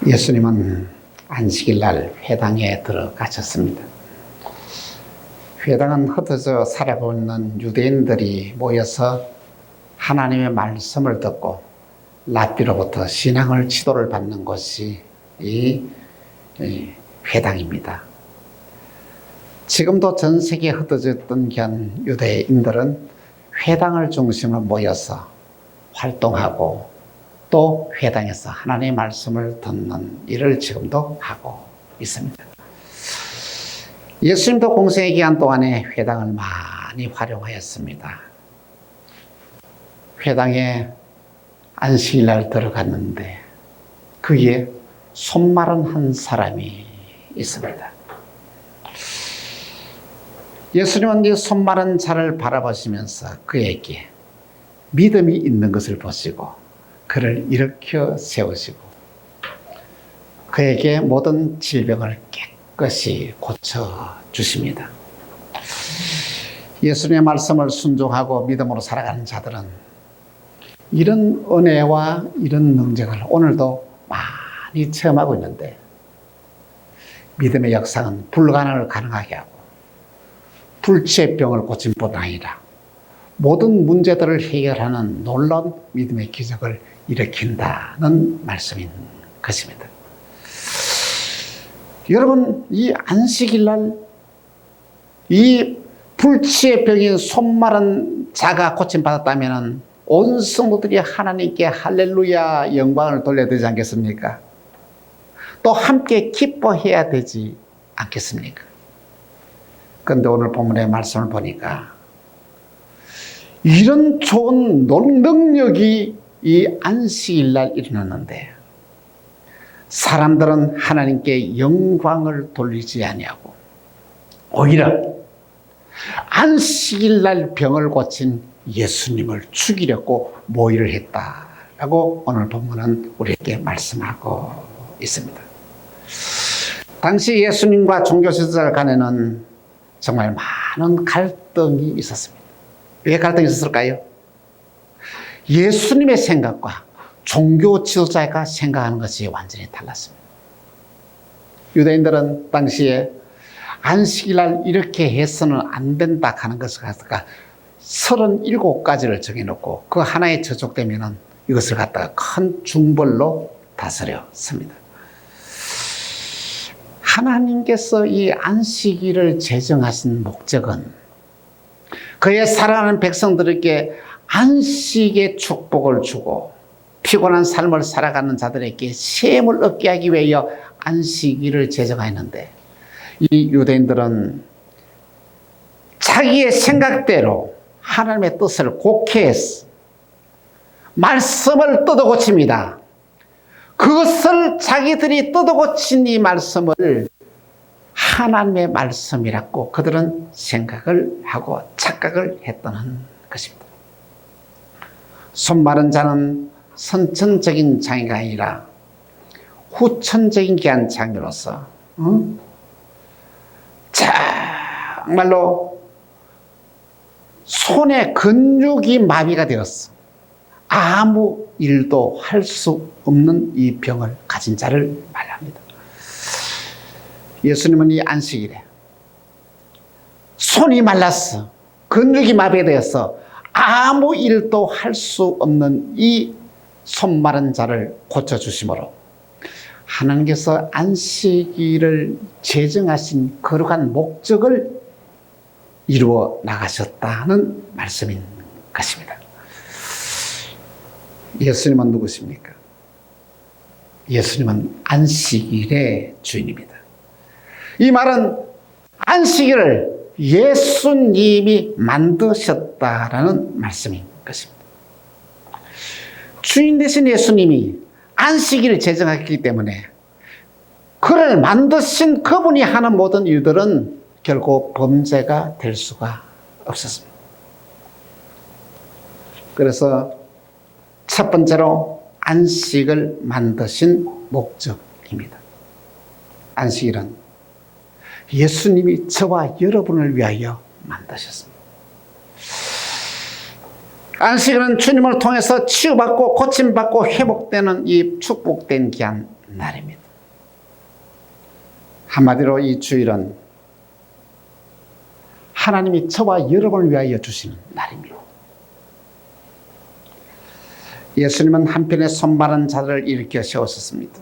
예수님은 안식일 날 회당에 들어가셨습니다. 회당은 흩어져 살아가고 있는 유대인들이 모여서 하나님의 말씀을 듣고 랍비로부터 신앙을 지도를 받는 곳이 이 회당입니다. 지금도 전 세계에 흩어져 있던 유대인들은 회당을 중심으로 모여서 활동하고 또 회당에서 하나님의 말씀을 듣는 일을 지금도 하고 있습니다. 예수님도 공생의 기간 동안에 회당을 많이 활용하였습니다. 회당에 안식일날 들어갔는데 그에 손 마른 한 사람이 있습니다. 예수님은 이 손 마른 자를 바라보시면서 그에게 믿음이 있는 것을 보시고 그를 일으켜 세우시고 그에게 모든 질병을 깨끗이 고쳐주십니다. 예수님의 말씀을 순종하고 믿음으로 살아가는 자들은 이런 은혜와 이런 능력을 오늘도 많이 체험하고 있는데 믿음의 역사는 불가능을 가능하게 하고 불치병을 고친 뿐 아니라 모든 문제들을 해결하는 놀라운 믿음의 기적을 일으킨다는 말씀인 것입니다. 여러분, 이 안식일날 이 불치의 병인 손 마른 자가 고침받았다면 온 성도들이 하나님께 할렐루야 영광을 돌려야 되지 않겠습니까? 또 함께 기뻐해야 되지 않겠습니까? 그런데 오늘 본문의 말씀을 보니까 이런 좋은 능력이 이 안식일날 일어났는데 사람들은 하나님께 영광을 돌리지 아니하고 오히려 안식일날 병을 고친 예수님을 죽이려고 모의를 했다라고 오늘 본문은 우리에게 말씀하고 있습니다. 당시 예수님과 종교 지도자 간에는 정말 많은 갈등이 있었습니다. 왜 갈등이 있었을까요? 예수님의 생각과 종교 지도자가 생각하는 것이 완전히 달랐습니다. 유대인들은 당시에 안식일날 이렇게 해서는 안 된다 하는 것을 갖다가 37가지를 정해놓고 그 하나에 저촉되면 이것을 갖다가 큰 중벌로 다스렸습니다. 하나님께서 이 안식일을 제정하신 목적은 그의 사랑하는 백성들에게 안식의 축복을 주고 피곤한 삶을 살아가는 자들에게 쉼을 얻게 하기 위하여 안식일을 제정하였는데 이 유대인들은 자기의 생각대로 하나님의 뜻을 곡해해서 말씀을 뜯어고칩니다. 그것을 자기들이 뜯어고친 이 말씀을 하나님의 말씀이라고 그들은 생각을 하고 착각을 했다는 것입니다. 손 마른 자는 선천적인 장애가 아니라 후천적인 기한 장애로서 정말로 손의 근육이 마비가 되었어. 아무 일도 할 수 없는 이 병을 가진 자를 말합니다. 예수님은 이 안식일에 손이 말랐어. 근육이 마비되어서 아무 일도 할 수 없는 이 손 마른 자를 고쳐주심으로 하나님께서 안식일을 제정하신 거룩한 목적을 이루어 나가셨다는 말씀인 것입니다. 예수님은 누구십니까? 예수님은 안식일의 주인입니다. 이 말은 안식일을 예수님이 만드셨다라는 말씀인 것입니다. 주인 되신 예수님이 안식일을 제정했기 때문에 그를 만드신 그분이 하는 모든 일들은 결국 범죄가 될 수가 없었습니다. 그래서 첫 번째로 안식을 만드신 목적입니다. 안식일은 예수님이 저와 여러분을 위하여 만드셨습니다. 안식일은 주님을 통해서 치유받고 고침받고 회복되는 이 축복된 기한 날입니다. 한마디로 이 주일은 하나님이 저와 여러분을 위하여 주시는 날입니다. 예수님은 한편에 손마른 자들을 일으켜 세웠었습니다.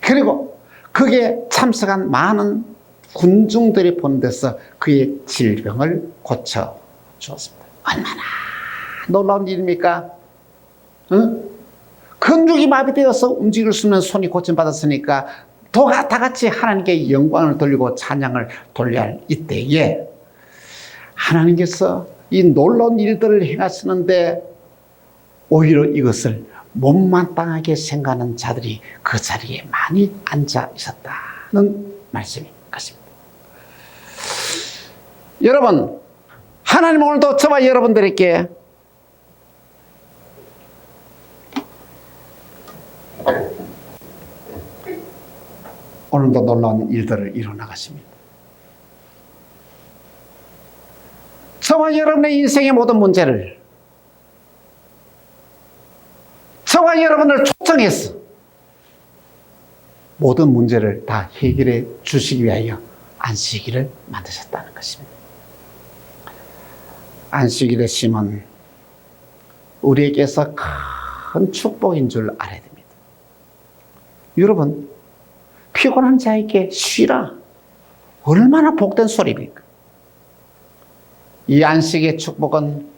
그리고 거기에 참석한 많은 군중들이 보는 데서 그의 질병을 고쳐 주었습니다. 얼마나 놀라운 일입니까? 근육이 마비되어서 움직일 수 없는 손이 고침받았으니까 다 같이 하나님께 영광을 돌리고 찬양을 돌려야 할 이때에 하나님께서 이 놀라운 일들을 행하시는데 오히려 이것을 못마땅하게 생각하는 자들이 그 자리에 많이 앉아 있었다는 말씀인 것입니다. 여러분, 하나님 오늘도 저와 여러분들에게 오늘도 놀라운 일들을 이뤄나가십니다. 저와 여러분의 인생의 모든 문제를 저와 여러분을 초청해서 모든 문제를 다 해결해 주시기 위하여 안식일을 만드셨다는 것입니다. 안식일의 쉼은 우리에게서 큰 축복인 줄 알아야 됩니다. 여러분, 피곤한 자에게 쉬라. 얼마나 복된 소리입니까? 이 안식의 축복은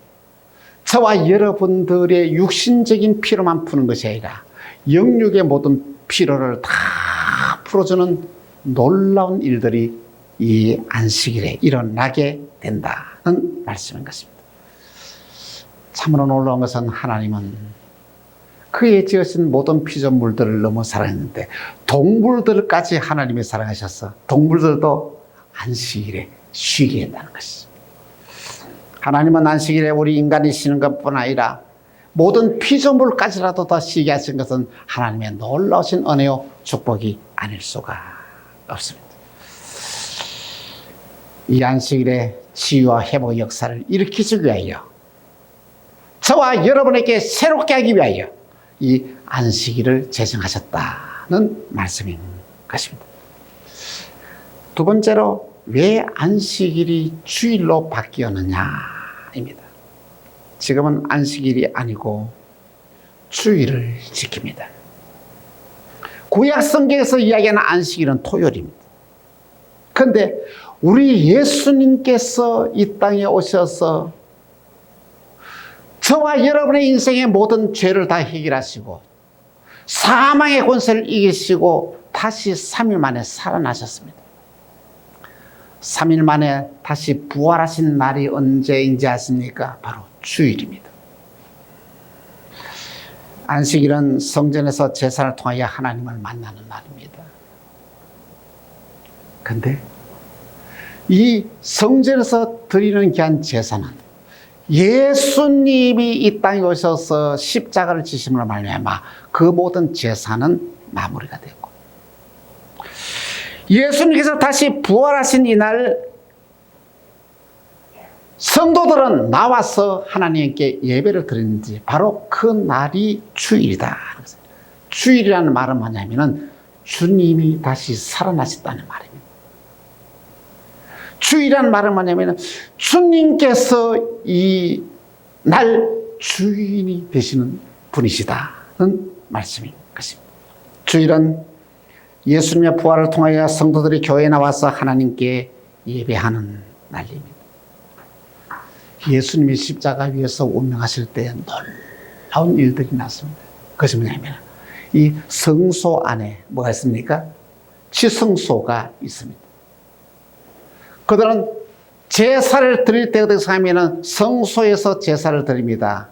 저와 여러분들의 육신적인 피로만 푸는 것이 아니라 영육의 모든 피로를 다 풀어주는 놀라운 일들이 이 안식일에 일어나게 된다는 말씀인 것입니다. 참으로 놀라운 것은 하나님은 그의 지으신 모든 피조물들을 너무 사랑했는데 동물들까지 하나님이 사랑하셔서 동물들도 안식일에 쉬게 한다는 것이죠. 하나님은 안식일에 우리 인간이 쉬는 것뿐 아니라 모든 피조물까지라도 더 쉬게 하신 것은 하나님의 놀라우신 은혜요 축복이 아닐 수가 없습니다. 이 안식일에 치유와 회복의 역사를 일으키기 위하여 저와 여러분에게 새롭게 하기 위하여 이 안식일을 제정하셨다는 말씀인 것입니다. 두 번째로 왜 안식일이 주일로 바뀌었느냐입니다. 지금은 안식일이 아니고 주일을 지킵니다. 구약 성경에서 이야기하는 안식일은 토요일입니다. 그런데 우리 예수님께서 이 땅에 오셔서 저와 여러분의 인생의 모든 죄를 다 해결하시고 사망의 권세를 이기시고 다시 3일 만에 살아나셨습니다. 3일 만에 다시 부활하신 날이 언제인지 아십니까? 바로 주일입니다. 안식일은 성전에서 제사를 통하여 하나님을 만나는 날입니다. 그런데 이 성전에서 드리는 귀한 제사는 예수님이 이 땅에 오셔서 십자가를 지심으로 말미암아 그 모든 제사는 마무리가 됐고 예수님께서 다시 부활하신 이날 성도들은 나와서 하나님께 예배를 드리는지 바로 그 날이 주일이다. 주일이라는 말은 뭐냐면 주님이 다시 살아나셨다는 말입니다. 주일이라는 말은 뭐냐면 주님께서 이 날 주인이 되시는 분이시다는 말씀인 것입니다. 주일은 예수님의 부활을 통하여 성도들이 교회에 나와서 하나님께 예배하는 날입니다. 예수님이 십자가 위에서 운명하실 때 놀라운 일들이 났습니다. 그것이 뭐냐면 이 성소 안에 뭐가 있습니까? 지성소가 있습니다. 그들은 제사를 드릴 때 어디서 하면 성소에서 제사를 드립니다.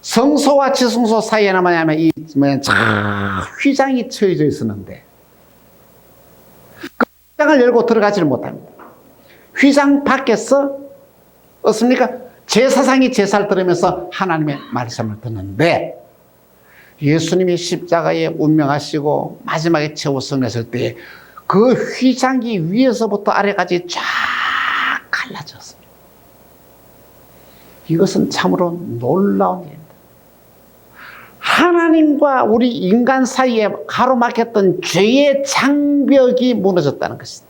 성소와 지성소 사이에는 뭐냐면 이 휘장이 처해져 있었는데 그 휘장을 열고 들어가지를 못합니다. 휘장 밖에서 어떻습니까? 제사상이 제사를 들으면서 하나님의 말씀을 듣는데 예수님이 십자가에 운명하시고 마지막에 최후 승리했을 때 그 휘장이 위에서부터 아래까지 쫙 갈라졌습니다. 이것은 참으로 놀라운 일입니다. 하나님과 우리 인간 사이에 가로막혔던 죄의 장벽이 무너졌다는 것이다.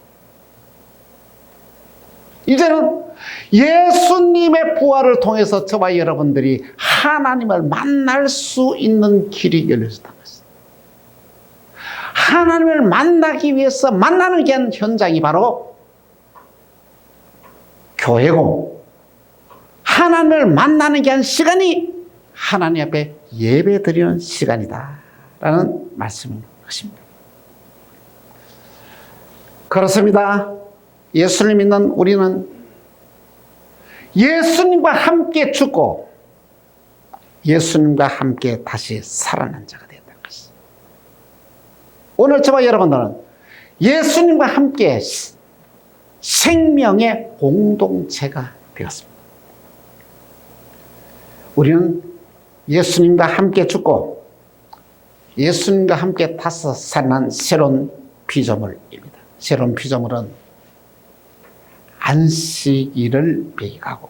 이제는 예수님의 부활을 통해서 저와 여러분들이 하나님을 만날 수 있는 길이 열려졌다는 것이다. 하나님을 만나기 위해서 만나는 현장이 바로 교회고, 하나님을 만나는 게 한 시간이 하나님 앞에 예배 드리는 시간이다 라는 말씀인 것입니다. 그렇습니다. 예수를 믿는 우리는 예수님과 함께 죽고 예수님과 함께 다시 살아난 자가 되었다는 것입니다. 오늘 저와 여러분들은 예수님과 함께 생명의 공동체가 되었습니다. 우리는 예수님과 함께 죽고 예수님과 함께 다시 살아난 새로운 피조물입니다. 새로운 피조물은 안식일을 배기하고,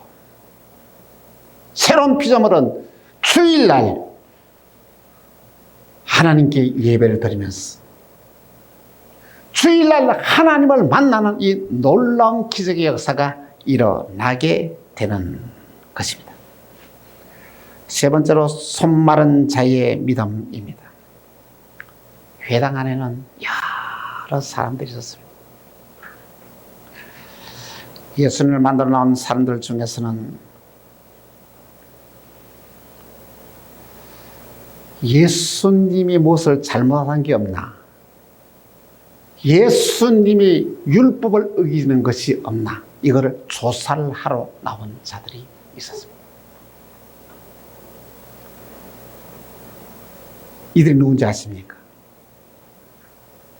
새로운 피조물은 주일날 하나님께 예배를 드리면서 주일날 하나님을 만나는 이 놀라운 기적의 역사가 일어나게 되는 것입니다. 세 번째로 손마른 자의 믿음입니다. 회당 안에는 여러 사람들이 있었습니다. 예수님을 만나러 나온 사람들 중에서는 예수님이 무엇을 잘못한 게 없나, 예수님이 율법을 어기는 것이 없나, 이거를 조사를 하러 나온 자들이 있었습니다. 이들이 누군지 아십니까?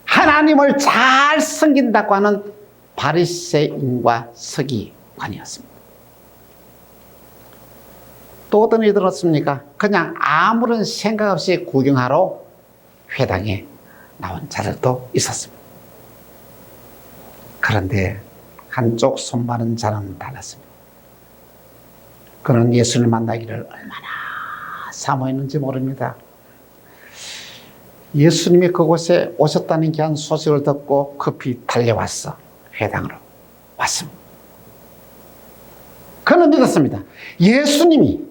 하나님을 잘 섬긴다고 하는 바리새인과 서기관이었습니다. 또 어떤 일이 들었습니까? 그냥 아무런 생각 없이 구경하러 회당에 나온 자들도 있었습니다. 그런데 한쪽 손마른 자는 달랐습니다. 그는 예수를 만나기를 얼마나 사모했는지 모릅니다. 예수님이 그곳에 오셨다는 귀한 소식을 듣고 급히 달려왔어 회당으로 왔습니다. 그는 믿었습니다. 예수님이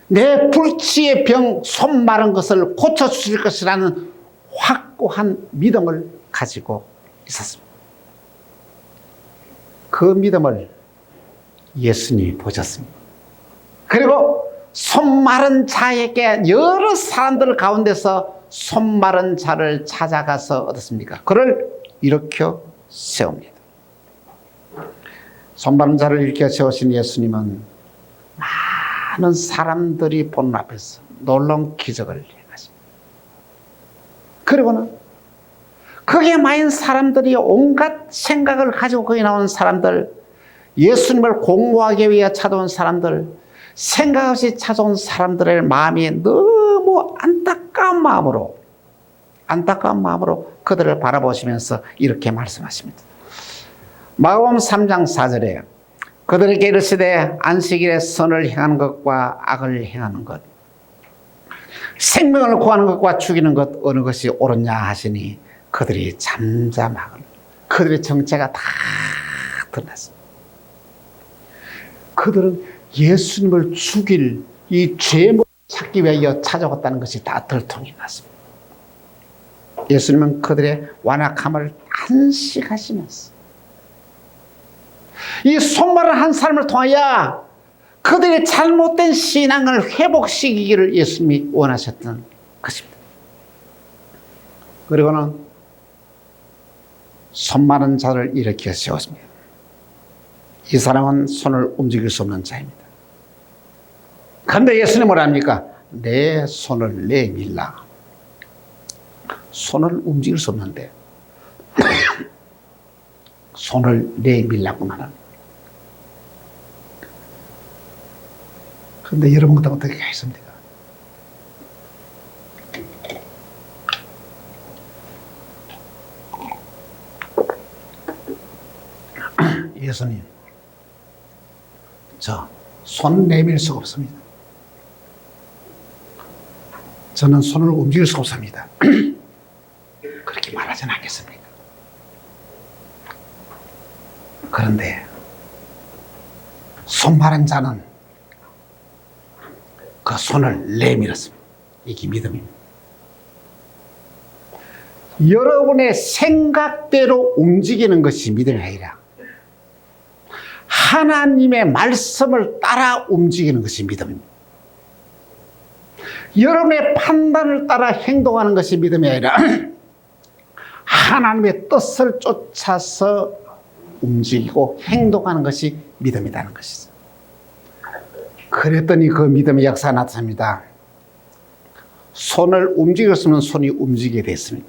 내 불치의 병, 손 마른 것을 고쳐주실 것이라는 확고한 믿음을 가지고 있었습니다. 그 믿음을 예수님이 보셨습니다. 그리고 손 마른 자에게 여러 사람들 가운데서 손 마른 자를 찾아가서 어떻습니까? 그를 일으켜 세웁니다. 손 마른 자를 일으켜 세우신 예수님은 많은 사람들이 보는 앞에서 놀라운 기적을 행하십니다. 그리고는 거기에 많은 사람들이 온갖 생각을 가지고 거기 나오는 사람들, 예수님을 공부하기 위해 찾아온 사람들, 생각 없이 찾아온 사람들의 마음이 너무 안타까운 마음으로 그들을 바라보시면서 이렇게 말씀하십니다. 마가복음 3장 4절에 그들에게 이르시되 안식일에 선을 행하는 것과 악을 행하는 것, 생명을 구하는 것과 죽이는 것 어느 것이 옳으냐 하시니 그들이 잠잠하거늘 그들의 정체가 다 드러났습니다. 그들은 예수님을 죽일 이 죄물을 찾기 위하여 찾아왔다는 것이 다 들통이 났습니다. 예수님은 그들의 완악함을 안식하시면서 이 손마른 한 사람을 통하여 그들의 잘못된 신앙을 회복시키기를 예수님이 원하셨던 것입니다. 그리고는 손마른 자를 일으켜 세웠습니다. 이 사람은 손을 움직일 수 없는 자입니다. 그런데 예수님은 뭐라 합니까? 내 손을 내밀라. 손을 움직일 수 없는데 손을 내밀라고 말합니다. 그런데 여러분 같으면 어떻게 하겠습니까? 예수님, 저 손 내밀 수가 없습니다. 저는 손을 움직일 수 없습니다. 그렇게 말하지는 않겠습니까? 그런데 손마른 자는 그 손을 내밀었습니다. 이게 믿음입니다. 여러분의 생각대로 움직이는 것이 믿음이 아니라 하나님의 말씀을 따라 움직이는 것이 믿음입니다. 여러분의 판단을 따라 행동하는 것이 믿음이 아니라 하나님의 뜻을 쫓아서 움직이고 행동하는 것이 믿음이라는 것이죠. 그랬더니 그 믿음의 역사가 나타납니다. 손을 움직였으면 손이 움직이게 됐습니다.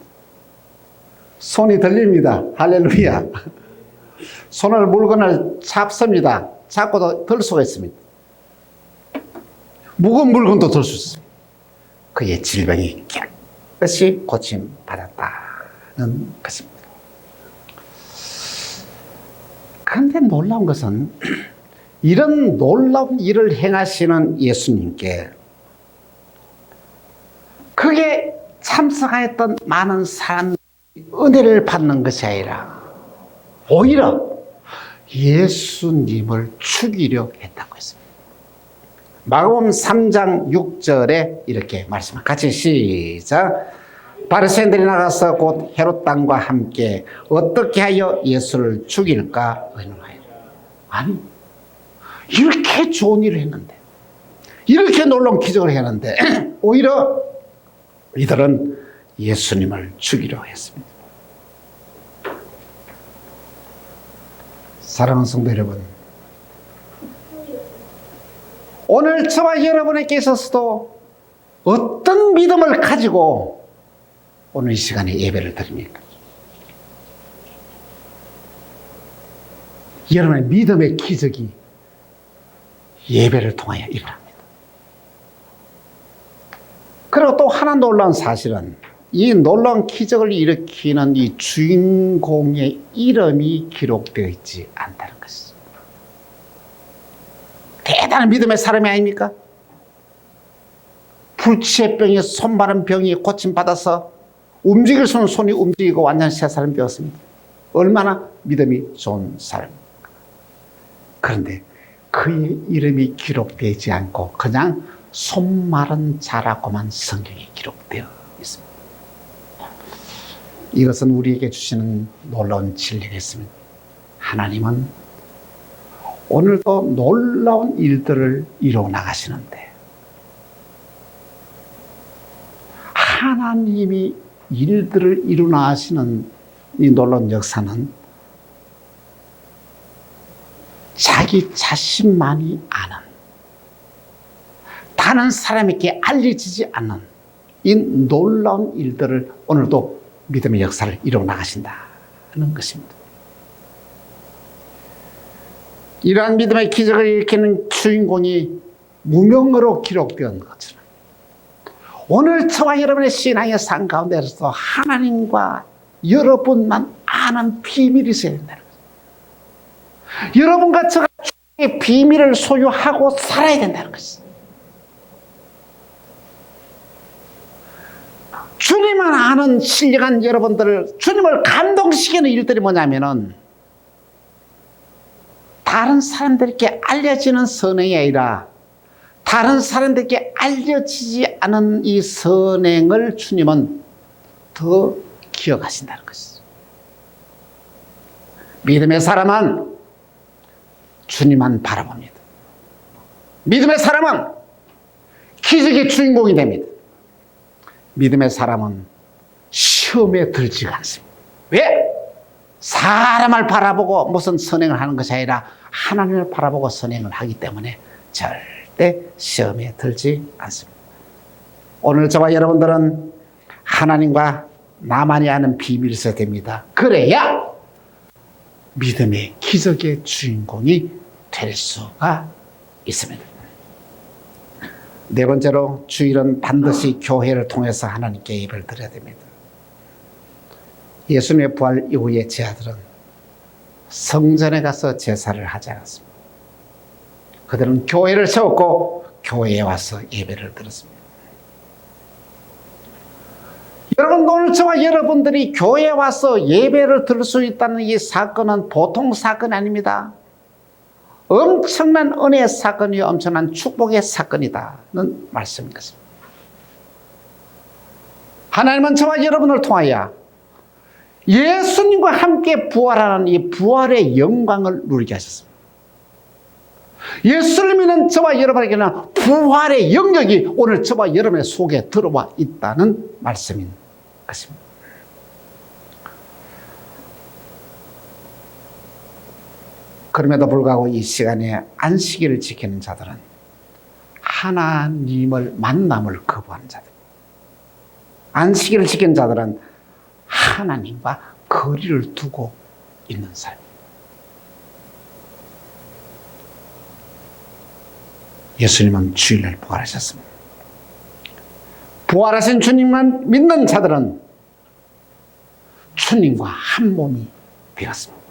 손이 들립니다. 할렐루야. 손을 물건을 잡습니다. 잡고도 들 수가 있습니다. 무거운 물건도 들 수 있습니다. 그의 질병이 깨끗이 고침받았다는 것입니다. 그런데 놀라운 것은 이런 놀라운 일을 행하시는 예수님께 그게 참석하였던 많은 사람들이 은혜를 받는 것이 아니라 오히려 예수님을 죽이려 했다고 했습니다. 마가복음 3장 6절에 이렇게 말씀합니다. 같이 시작. 바리새인들이 나가서 곧 헤롯 당과 함께 어떻게 하여 예수를 죽일까 의논하여. 아니, 이렇게 좋은 일을 했는데, 이렇게 놀라운 기적을 했는데 오히려 이들은 예수님을 죽이려 했습니다. 사랑하는 성도 여러분, 오늘 저와 여러분에게 있어서도 어떤 믿음을 가지고 오늘 이 시간에 예배를 드립니까? 여러분의 믿음의 기적이 예배를 통하여 일어납니다. 그리고 또 하나 놀라운 사실은 이 놀라운 기적을 일으키는 이 주인공의 이름이 기록되어 있지 않다는 것이죠. 대단한 믿음의 사람이 아닙니까? 불치의 병이 손마른 병이 고침받아서 움직일 수는 손이 움직이고 완전히 새 사람이 되었습니다. 얼마나 믿음이 좋은 사람입니까? 그런데 그의 이름이 기록되지 않고 그냥 손마른 자라고만 성경에 기록되어 있습니다. 이것은 우리에게 주시는 놀라운 진리가 있습니다. 하나님은 오늘도 놀라운 일들을 이루어 나가시는데 하나님이 일들을 이루어 나가시는 이 놀라운 역사는 자기 자신만이 아는, 다른 사람에게 알려지지 않는 이 놀라운 일들을 오늘도 믿음의 역사를 이루어 나가신다는 것입니다. 이러한 믿음의 기적을 일으키는 주인공이 무명으로 기록된 것처럼 오늘 저와 여러분의 신앙의 삶 가운데서 하나님과 여러분만 아는 비밀이 있어야 된다는 거죠. 여러분과 저가 주님의 비밀을 소유하고 살아야 된다는 것이죠. 주님만 아는 신령한 여러분들을, 주님을 감동시키는 일들이 뭐냐면은 다른 사람들에게 알려지는 선행이 아니라 다른 사람들에게 알려지지 않은 이 선행을 주님은 더 기억하신다는 것이죠. 믿음의 사람은 주님만 바라봅니다. 믿음의 사람은 기적의 주인공이 됩니다. 믿음의 사람은 시험에 들지가 않습니다. 왜? 사람을 바라보고 무슨 선행을 하는 것이 아니라 하나님을 바라보고 선행을 하기 때문에 절대 시험에 들지 않습니다. 오늘 저와 여러분들은 하나님과 나만이 아는 비밀이 있어야 됩니다. 그래야 믿음의 기적의 주인공이 될 수가 있습니다. 네 번째로 주일은 반드시 교회를 통해서 하나님께 예배를 드려야 됩니다. 예수님의 부활 이후에 제자들은 성전에 가서 제사를 하지 않았습니다. 그들은 교회를 세웠고 교회에 와서 예배를 드렸습니다. 여러분, 오늘 저와 여러분들이 교회에 와서 예배를 드릴 수 있다는 이 사건은 보통 사건이 아닙니다. 엄청난 은혜의 사건이요, 엄청난 축복의 사건이다는 말씀인 것입니다. 하나님은 저와 여러분을 통하여 예수님과 함께 부활하는 이 부활의 영광을 누리게 하셨습니다. 예수를 믿는 저와 여러분에게는 부활의 영역이 오늘 저와 여러분의 속에 들어와 있다는 말씀인 것입니다. 그럼에도 불구하고 이 시간에 안식일을 지키는 자들은 하나님을 만남을 거부하는 자들, 안식일을 지키는 자들은 하나님과 거리를 두고 있는 삶. 예수님은 주일날 부활하셨습니다. 부활하신 주님만 믿는 자들은 주님과 한 몸이 되었습니다.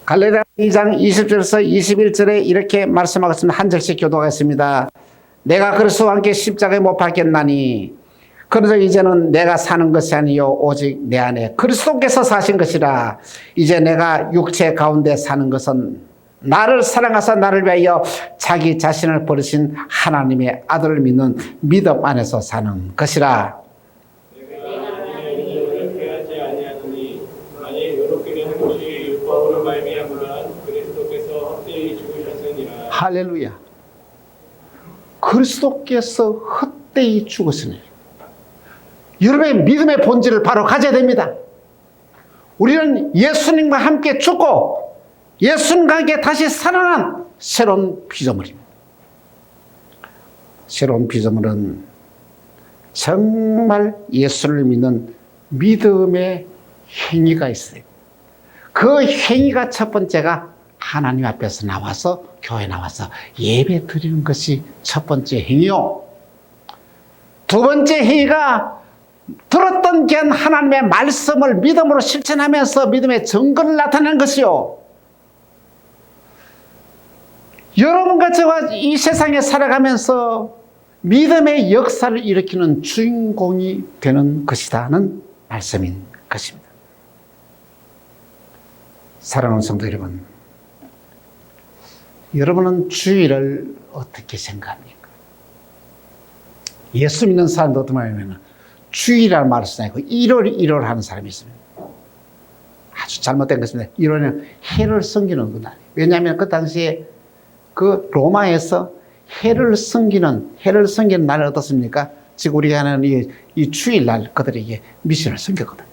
갈라디아 2장 20절에서 21절에 이렇게 말씀하겠습니다. 한 절씩 교독하겠습니다. 내가 그리스도와 함께 십자가에 못 박혔나니 그래서 이제는 내가 사는 것이 아니요 오직 내 안에 그리스도께서 사신 것이라. 이제 내가 육체 가운데 사는 것은 나를 사랑하사 나를 위하여 자기 자신을 버리신 하나님의 아들을 믿는 믿음 안에서 사는 것이라. 할렐루야. 그리스도께서 헛되이 죽으시니 여러분의 믿음의 본질을 바로 가져야 됩니다. 우리는 예수님과 함께 죽고 예수님과 함께 다시 살아난 새로운 피조물입니다. 새로운 피조물은 정말 예수를 믿는 믿음의 행위가 있어요. 그 행위가 첫 번째가 하나님 앞에서 나와서 교회에 나와서 예배 드리는 것이 첫 번째 행위요. 두 번째 행위가 들었던 게 하나님의 말씀을 믿음으로 실천하면서 믿음의 증거를 나타내는 것이요. 여러분과 저와 이 세상에 살아가면서 믿음의 역사를 일으키는 주인공이 되는 것이다는 말씀인 것입니다. 사랑하는 성도 여러분, 여러분은 주일을 어떻게 생각합니까? 예수 믿는 사람도 어떤 말이냐면 주일이라는 말을 쓰지 않고 일요일 하는 사람이 있습니다. 아주 잘못된 것입니다. 일요일은 해를 섬기는 그 날이에요. 왜냐하면 그 당시에 그 로마에서 해를 섬기는 날은 어떻습니까? 지금 우리가 하는 이 주일날 그들에게 미션을 섬겼거든요.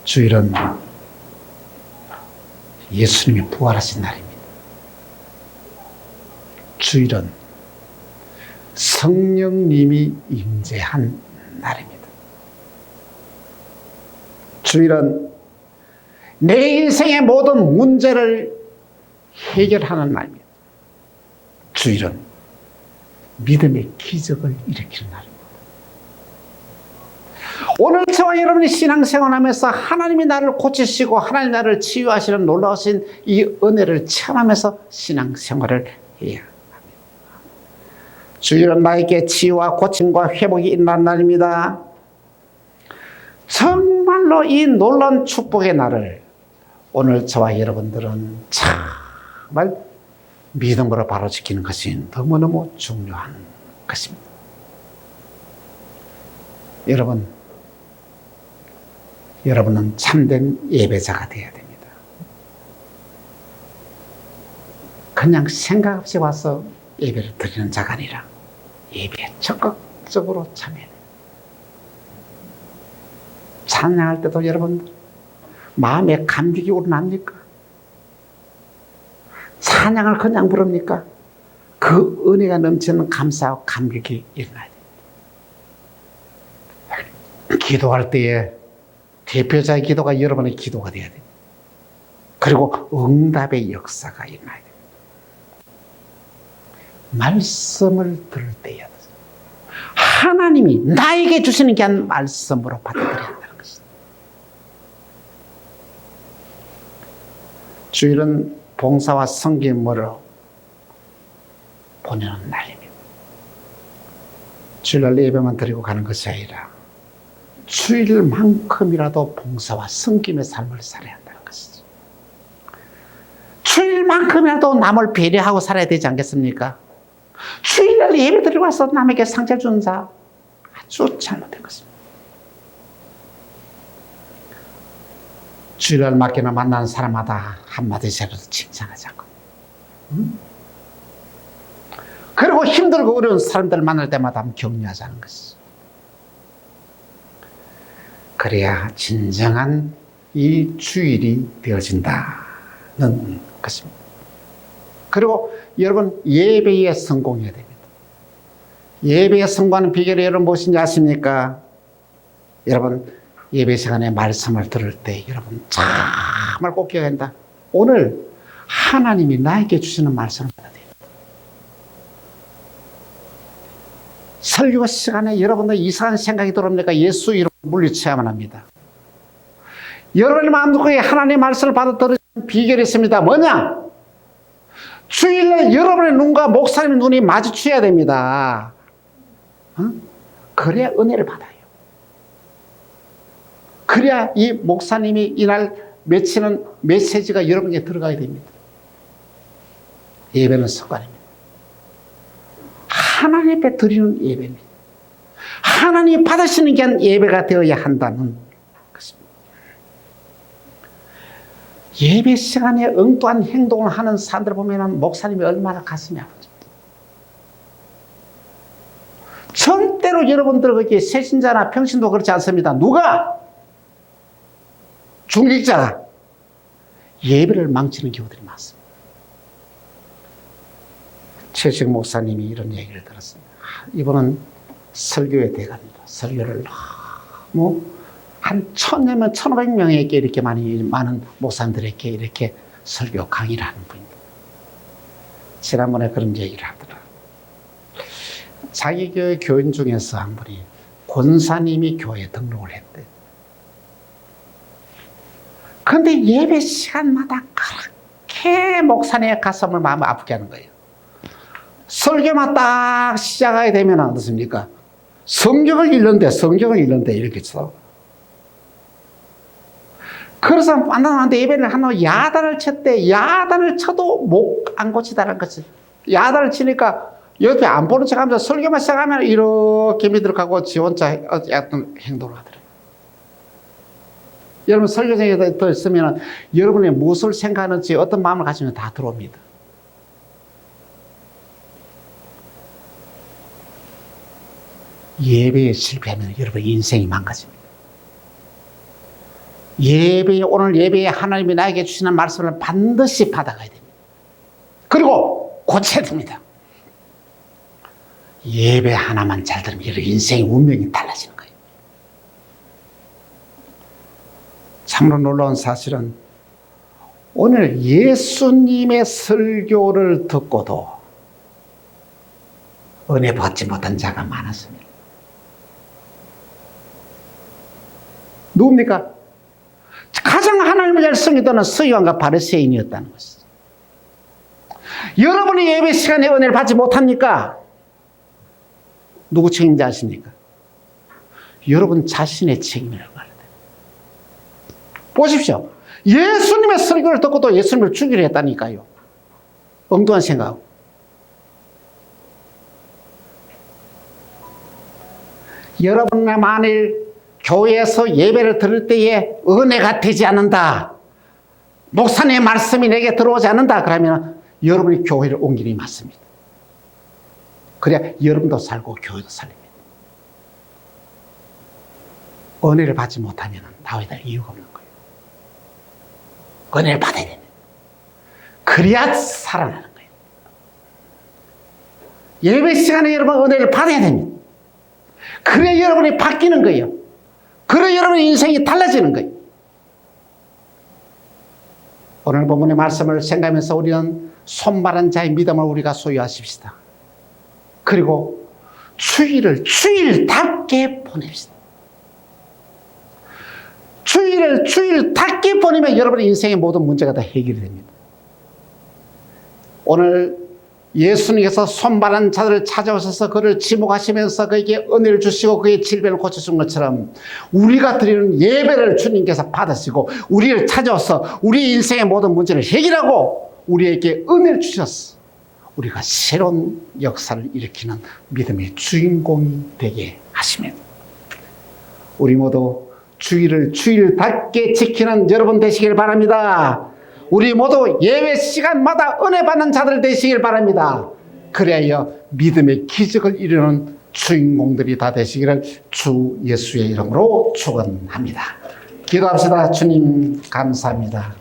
주일은 예수님이 부활하신 날입니다. 주일은 성령님이 임재한 날입니다. 주일은 내 인생의 모든 문제를 해결하는 날입니다. 주일은 믿음의 기적을 일으키는 날입니다. 오늘 저와 여러분이 신앙생활하면서 하나님이 나를 고치시고 하나님이 나를 치유하시는 놀라우신 이 은혜를 체험하면서 신앙생활을 해야 합니다. 주일은 나에게 치유와 고침과 회복이 일어난 날입니다. 정말로 이 놀라운 축복의 날을 오늘 저와 여러분들은 정말 믿음으로 바로 지키는 것이 너무너무 중요한 것입니다. 여러분은 참된 예배자가 되어야 됩니다. 그냥 생각 없이 와서 예배를 드리는 자가 아니라 예배에 적극적으로 참여해야 돼요. 찬양할 때도 여러분 마음에 감격이 우러납니까? 찬양을 그냥 부릅니까? 그 은혜가 넘치는 감사와 감격이 일어나야 돼요. 기도할 때에 대표자의 기도가 여러분의 기도가 돼야 돼요. 그리고 응답의 역사가 일어나야 돼요. 말씀을 들을 때야 하나님이 나에게 주시는 게 아니라 말씀으로 받아들여야 한다는 것입니다. 주일은 봉사와 섬김으로 보내는 날입니다. 주일날 예배만 드리고 가는 것이 아니라 주일만큼이라도 봉사와 섬김의 삶을 살아야 한다는 것이죠. 주일만큼이라도 남을 배려하고 살아야 되지 않겠습니까? 주일날 예배 드리고 와서 남에게 상처 주는 자 아주 잘못된 것입니다. 주일날 맡기나 만나는 사람마다 한마디씩이라도 칭찬하지 않고, 그리고 힘들고 어려운 사람들 만날 때마다 격려하자는 것이죠. 그래야 진정한 이 주일이 되어진다는 것입니다. 그리고 여러분, 예배에 성공해야 됩니다. 예배에 성공하는 비결이 여러분 무엇인지 아십니까? 여러분, 예배 시간에 말씀을 들을 때 여러분 정말 꼭 기억해야 한다. 오늘 하나님이 나에게 주시는 말씀을 받아야 돼요. 설교 시간에 여러분들 이상한 생각이 들어옵니까? 예수 이름으로 물리쳐야만 합니다. 여러분의 마음속에 하나님의 말씀을 받아 들으시는 비결이 있습니다. 뭐냐? 주일날 여러분의 눈과 목사님의 눈이 마주쳐야 됩니다. 그래야 은혜를 받아요. 그래야 이 목사님이 이날 맺히는 메시지가 여러분에게 들어가야 됩니다. 예배는 습관입니다. 하나님 앞에 드리는 예배입니다. 하나님이 받으시는 게 예배가 되어야 한다는 것입니다. 예배 시간에 엉뚱한 행동을 하는 사람들 보면 목사님이 얼마나 가슴이 아프죠. 절대로 여러분들 거기에 새신자나 평신도 그렇지 않습니다. 누가? 중직자가 예배를 망치는 경우들이 많습니다. 최식 목사님이 이런 얘기를 들었습니다. 이분은 설교의 대가입니다. 설교를 너무 한 1000명, 1500명에게 이렇게 많은 목사님들에게 이렇게 설교 강의를 하는 분입니다. 지난번에 그런 얘기를 하더라. 자기 교회 교인 중에서 한 분이 권사님이 교회에 등록을 했대. 그런데 예배 시간마다 그렇게 목사님의 가슴을 마음을 아프게 하는 거예요. 설교만 딱 시작하게 되면 어떻습니까? 성경을 읽는데 이렇게 쳐. 그래서 만나는데 예배를 하는 야단을 쳤대. 야단을 쳐도 목 안 고치다는 것이. 야단을 치니까 옆에 안 보는 척 하면서 설교만 시작하면 이렇게 밑으로 가고 지 혼자 어떤 행동을 하더라고요. 여러분 설교장에 더 있으면 여러분이 무엇을 생각하는지 어떤 마음을 가지면 다 들어옵니다. 예배에 실패하면 여러분 인생이 망가집니다. 오늘 예배에 하나님이 나에게 주시는 말씀을 반드시 받아가야 됩니다. 그리고 고쳐야 됩니다. 예배 하나만 잘 들으면 여러분 인생의 운명이 달라지는 거예요. 참으로 놀라운 사실은 오늘 예수님의 설교를 듣고도 은혜 받지 못한 자가 많았습니다. 누굽니까? 가장 하나님을 잘 섬기던 서기관과 바리새인이었다는 것이죠. 여러분이 예배 시간에 은혜를 받지 못합니까? 누구 책임인지 아십니까? 여러분 자신의 책임을 가야 돼요. 보십시오. 예수님의 설교를 듣고도 예수님을 죽이려 했다니까요. 엉뚱한 생각. 여러분의 만일 교회에서 예배를 들을 때에 은혜가 되지 않는다, 목사님의 말씀이 내게 들어오지 않는다, 그러면 여러분이 교회를 옮기는 게 맞습니다. 그래야 여러분도 살고 교회도 살립니다. 은혜를 받지 못하면 나와야 될 이유가 없는 거예요. 은혜를 받아야 됩니다. 그래야 살아나는 거예요. 예배 시간에 여러분 은혜를 받아야 됩니다. 그래야 여러분이 바뀌는 거예요. 그래야 여러분의 인생이 달라지는 거예요. 오늘 본문의 말씀을 생각하면서 우리는 손마른 자의 믿음을 우리가 소유하십시다. 그리고 주일을 주일답게 보냅시다. 주일을 주일답게 보내면 여러분의 인생의 모든 문제가 다 해결이 됩니다. 오늘 예수님께서 손바른 자들을 찾아오셔서 그를 지목하시면서 그에게 은혜를 주시고 그의 질병을 고쳐준 것처럼 우리가 드리는 예배를 주님께서 받으시고 우리를 찾아와서 우리 인생의 모든 문제를 해결하고 우리에게 은혜를 주셨어. 우리가 새로운 역사를 일으키는 믿음의 주인공이 되게 하시면 우리 모두 주일을 주일답게 지키는 여러분 되시길 바랍니다. 우리 모두 예배 시간마다 은혜 받는 자들 되시길 바랍니다. 그래야 믿음의 기적을 이루는 주인공들이 다 되시기를 주 예수의 이름으로 축원합니다. 기도합시다. 주님 감사합니다.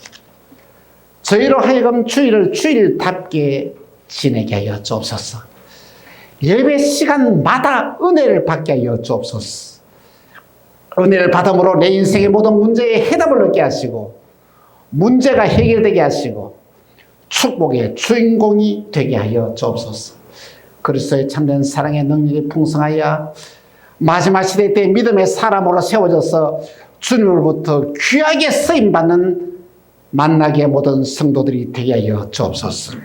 저희로 하여금 주일을 주일답게 지내게 하여 주옵소서. 예배 시간마다 은혜를 받게 하여 주옵소서. 은혜를 받음으로 내 인생의 모든 문제에 해답을 얻게 하시고 문제가 해결되게 하시고 축복의 주인공이 되게 하여 주옵소서. 그리스도의 참된 사랑의 능력이 풍성하여 마지막 시대 때 믿음의 사람으로 세워져서 주님으로부터 귀하게 쓰임받는 만나게 모든 성도들이 되게 하여 주옵소서.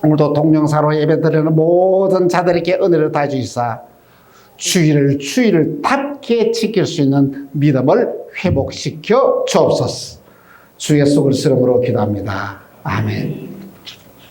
오늘도 동영상으로 예배드리는 모든 자들에게 은혜를 다해 주시사 주일을 주일답게 지킬 수 있는 믿음을 회복시켜 주옵소서. 주 예수 그리스도 이름으로 기도합니다. 아멘.